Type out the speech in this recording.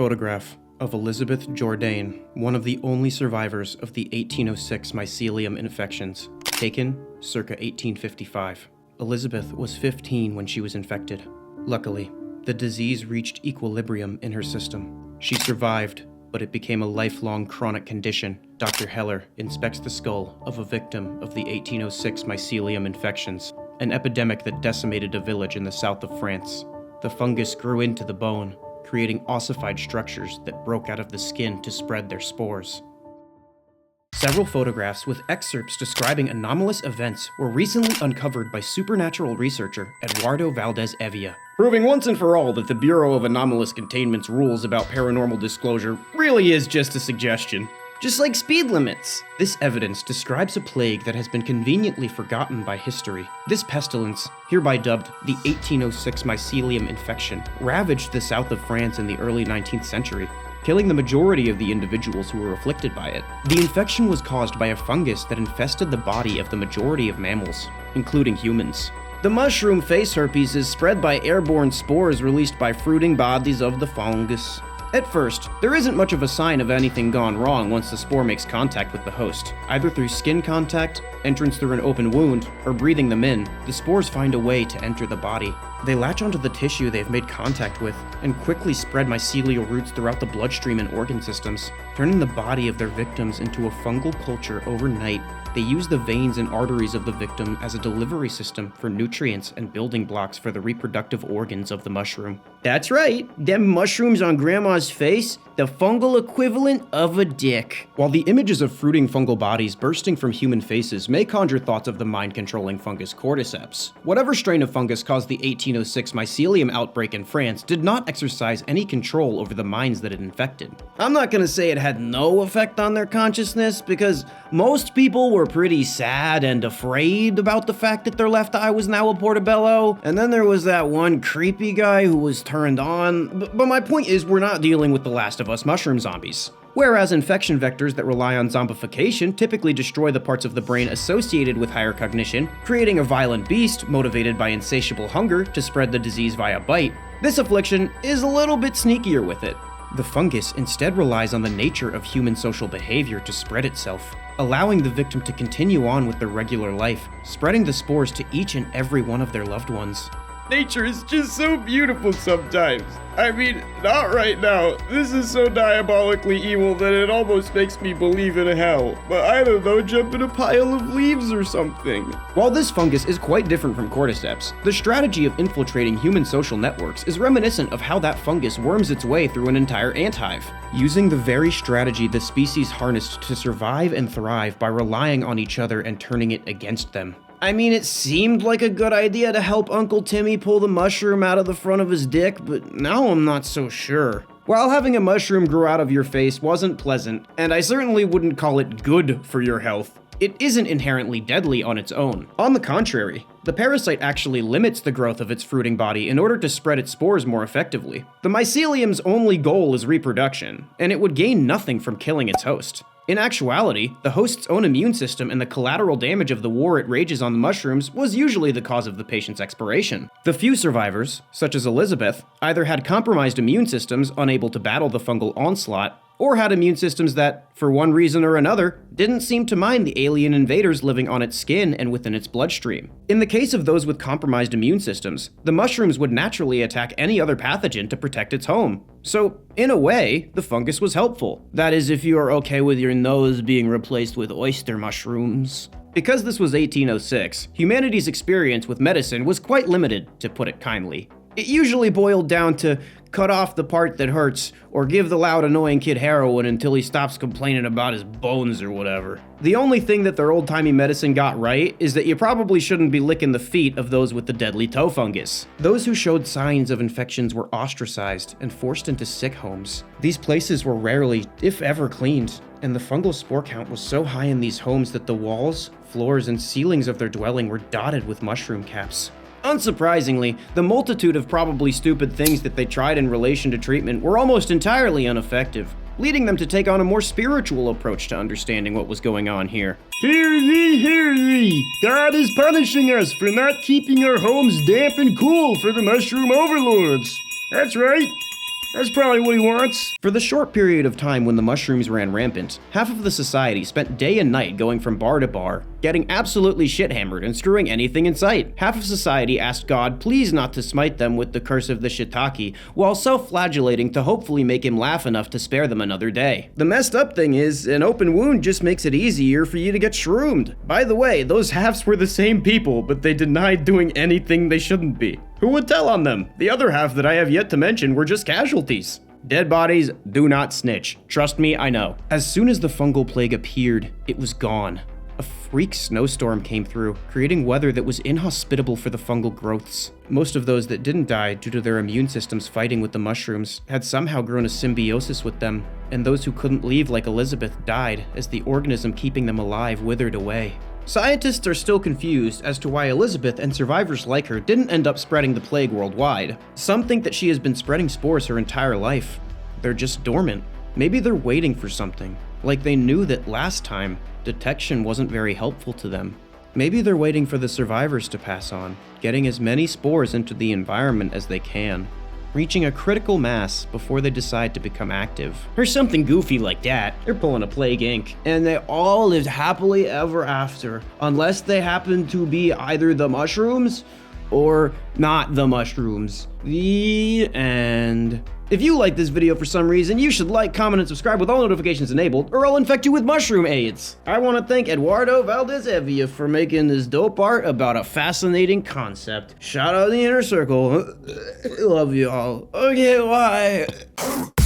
photograph of Elizabeth Jourdain, one of the only survivors of the 1806 mycelium infections, taken circa 1855. Elizabeth was 15 when she was infected. Luckily, the disease reached equilibrium in her system. She survived, but it became a lifelong chronic condition. Dr. Heller inspects the skull of a victim of the 1806 mycelium infections, an epidemic that decimated a village in the south of France. The fungus grew into the bone, creating ossified structures that broke out of the skin to spread their spores. Several photographs with excerpts describing anomalous events were recently uncovered by supernatural researcher Eduardo Valdés-Hevia, proving once and for all that the Bureau of Anomalous Containment's rules about paranormal disclosure really is just a suggestion. Just like speed limits. This evidence describes a plague that has been conveniently forgotten by history. This pestilence, hereby dubbed the 1806 mycelium infection, ravaged the south of France in the early 19th century, killing the majority of the individuals who were afflicted by it. The infection was caused by a fungus that infested the body of the majority of mammals, including humans. The mushroom face herpes is spread by airborne spores released by fruiting bodies of the fungus. At first, there isn't much of a sign of anything gone wrong once the spore makes contact with the host. Either through skin contact, entrance through an open wound, or breathing them in, the spores find a way to enter the body. They latch onto the tissue they've made contact with, and quickly spread mycelial roots throughout the bloodstream and organ systems, turning the body of their victims into a fungal culture overnight. They use the veins and arteries of the victim as a delivery system for nutrients and building blocks for the reproductive organs of the mushroom. That's right, them mushrooms on Grandma's face, the fungal equivalent of a dick. While the images of fruiting fungal bodies bursting from human faces may conjure thoughts of the mind-controlling fungus cordyceps, whatever strain of fungus caused the 1806 mycelium outbreak in France did not exercise any control over the minds that it infected. I'm not gonna say it had no effect on their consciousness, because most people were pretty sad and afraid about the fact that their left eye was now a portobello, and then there was that one creepy guy who was turned on. But my point is, we're not dealing with the Last of Us mushroom zombies. Whereas infection vectors that rely on zombification typically destroy the parts of the brain associated with higher cognition, creating a violent beast motivated by insatiable hunger to spread the disease via bite, this affliction is a little bit sneakier with it. The fungus instead relies on the nature of human social behavior to spread itself, allowing the victim to continue on with their regular life, spreading the spores to each and every one of their loved ones. Nature is just so beautiful sometimes. I mean, not right now. This is so diabolically evil that it almost makes me believe in hell. But I don't know, jump in a pile of leaves or something. While this fungus is quite different from cordyceps, the strategy of infiltrating human social networks is reminiscent of how that fungus worms its way through an entire anthive, using the very strategy the species harnessed to survive and thrive by relying on each other and turning it against them. I mean, it seemed like a good idea to help Uncle Timmy pull the mushroom out of the front of his dick, but now I'm not so sure. While having a mushroom grow out of your face wasn't pleasant, and I certainly wouldn't call it good for your health, it isn't inherently deadly on its own. On the contrary, the parasite actually limits the growth of its fruiting body in order to spread its spores more effectively. The mycelium's only goal is reproduction, and it would gain nothing from killing its host. In actuality, the host's own immune system and the collateral damage of the war it rages on the mushrooms was usually the cause of the patient's expiration. The few survivors, such as Elizabeth, either had compromised immune systems unable to battle the fungal onslaught, or had immune systems that, for one reason or another, didn't seem to mind the alien invaders living on its skin and within its bloodstream. In the case of those with compromised immune systems, the mushrooms would naturally attack any other pathogen to protect its home. So, in a way, the fungus was helpful. That is, if you are okay with your nose being replaced with oyster mushrooms. Because this was 1806, humanity's experience with medicine was quite limited, to put it kindly. It usually boiled down to cut off the part that hurts, or give the loud annoying kid heroin until he stops complaining about his bones or whatever. The only thing that their old-timey medicine got right is that you probably shouldn't be licking the feet of those with the deadly toe fungus. Those who showed signs of infections were ostracized and forced into sick homes. These places were rarely, if ever, cleaned, and the fungal spore count was so high in these homes that the walls, floors, and ceilings of their dwelling were dotted with mushroom caps. Unsurprisingly, the multitude of probably stupid things that they tried in relation to treatment were almost entirely ineffective, leading them to take on a more spiritual approach to understanding what was going on here. Hear ye, hear ye! God is punishing us for not keeping our homes damp and cool for the mushroom overlords. That's right. That's probably what he wants. For the short period of time when the mushrooms ran rampant, half of the society spent day and night going from bar to bar, getting absolutely shit-hammered and screwing anything in sight. Half of society asked God please not to smite them with the curse of the shiitake, while self-flagellating to hopefully make him laugh enough to spare them another day. The messed up thing is, an open wound just makes it easier for you to get shroomed. By the way, those halves were the same people, but they denied doing anything they shouldn't be. Who would tell on them? The other half that I have yet to mention were just casualties. Dead bodies do not snitch. Trust me, I know. As soon as the fungal plague appeared, it was gone. A freak snowstorm came through, creating weather that was inhospitable for the fungal growths. Most of those that didn't die due to their immune systems fighting with the mushrooms had somehow grown a symbiosis with them, and those who couldn't leave like Elizabeth died as the organism keeping them alive withered away. Scientists are still confused as to why Elizabeth and survivors like her didn't end up spreading the plague worldwide. Some think that she has been spreading spores her entire life. They're just dormant. Maybe they're waiting for something, like they knew that last time detection wasn't very helpful to them. Maybe they're waiting for the survivors to pass on, getting as many spores into the environment as they can, reaching a critical mass before they decide to become active. Or something goofy like that. They're pulling a Plague Inc. And they all lived happily ever after, unless they happen to be either the mushrooms or not the mushrooms. The end. If you like this video for some reason, you should like, comment, and subscribe with all notifications enabled, or I'll infect you with mushroom AIDS. I want to thank Eduardo Valdés-Hevia for making this dope art about a fascinating concept. Shout out the inner circle. Love you all. Okay, bye.